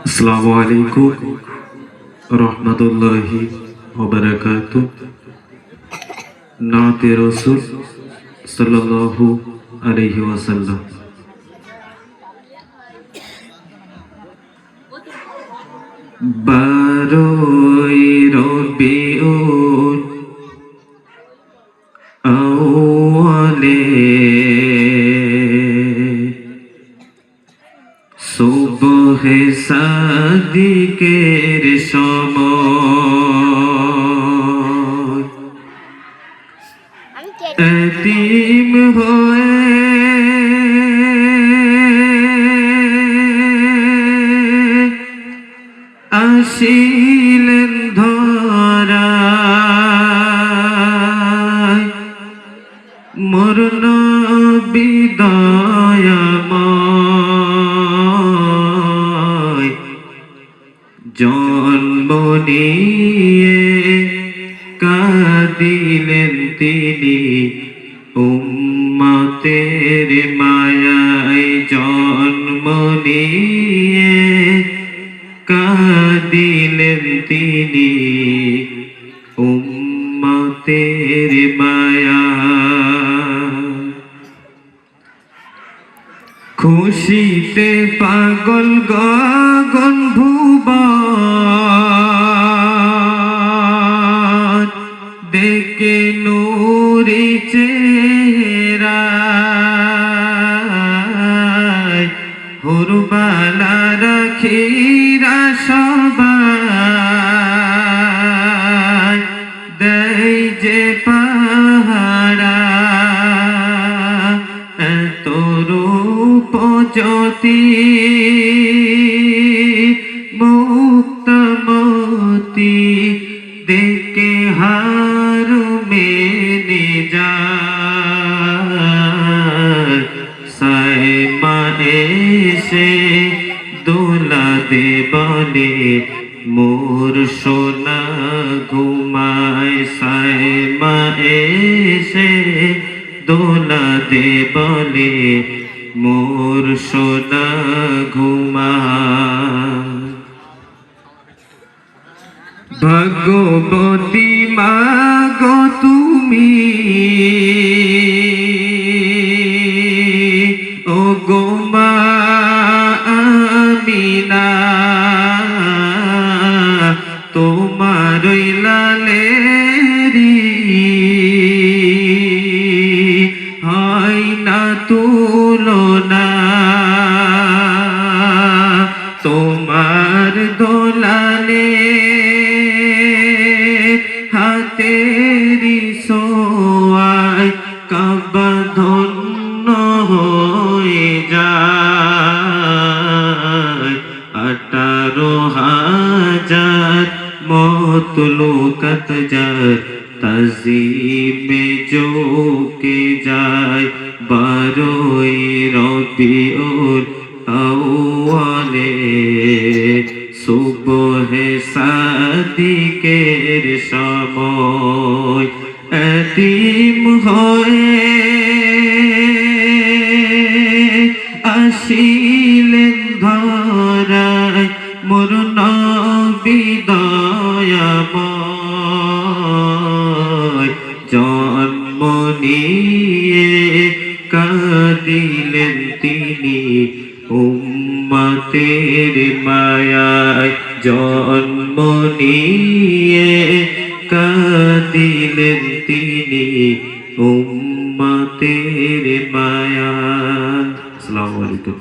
আসসালামু আলাইকুম রহমতুল্লাহি ওয়া বারাকাতুহু। নাতে রাসূল সাল্লাল্লাহু আলাইহি ওয়াসাল্লাম। বারোই রবিউল আউয়ালে সুবহে সাদিকের সময় এতিম হয়ে আসিলেন ধরায় মোর নবী দয়াময় জন্ম নিয়ে কাঁদিলেন তিনি উম্মতের মায়ায় জন্ম নিয়ে কাঁদিলেন তিনি উম্মতের মায়া খুশিতে পাগল গগন ভুবন দেখে নূরি চেহারা হুরবালা রাখিরা সবাই দেয় যে পাহারা রূপ জ্যোতি মুক্তমতি দেখে হারু মেনে যায় সাইমা এসে দোলা দে বলে মোর সোনা ঘুমায় সাইমা এসে দোলা দে বলে মোর সোনা ঘুমায় ভগবতী মা গো তুমি ও গো মা আমিনা তোমার লালেরি হয় না তুলনা তোমার দোলালে হাতেরি সোয়ায় কাবা ধন্য হয়ে যায় 18,000 মতলুকাত যায় তাজিমে জোকে যায় বারোই রবিউল আউয়ালে সুবহে সাদিকের সময় এতিম হয়ে আসিলেন ধরায় মোর নবী দয়াময় জন্ম নিয়ে কাঁদিলেন তিনি উম্মতের মায়ায় জন্ম নিয়ে কাঁদিলেন তিনি উম্মতের মায়ায়। আসসালামু আলাইকুম।